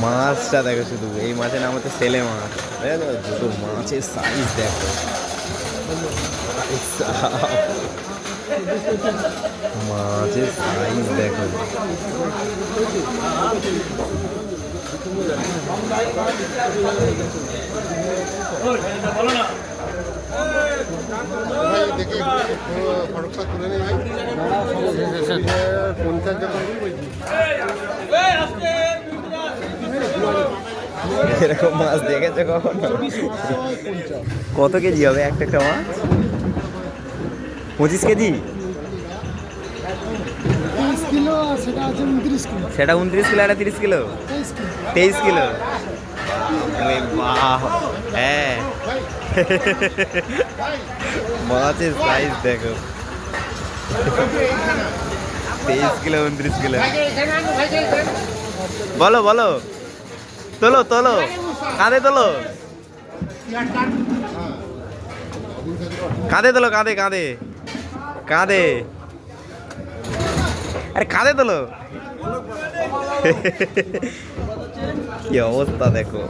মাছটা দেখো শুধু, এই মাছের নাম হচ্ছে ছেলে মাছ। দেখো দুটো মাছের সাইজ দেখো, মাছের সাইজ দেখো। এরকম মাছ দেখেছো কখনো? কত কেজি হবে একটা একটা মাছ? 25 কেজি? সেটা 29 কিলো, এটা 30 কিলো, 23 কিলো। বাহ, হ্যাঁ। মাছের সাইজ দেখো, 23 কিলো 29 কিলো। বলো বলো, তোলো তোলো, কাঁধে তোলো, কাঁধে তোলো, কাঁধে কাঁধে কাঁধে, আরে কাঁধে তোলো। কি অবস্থা দেখো।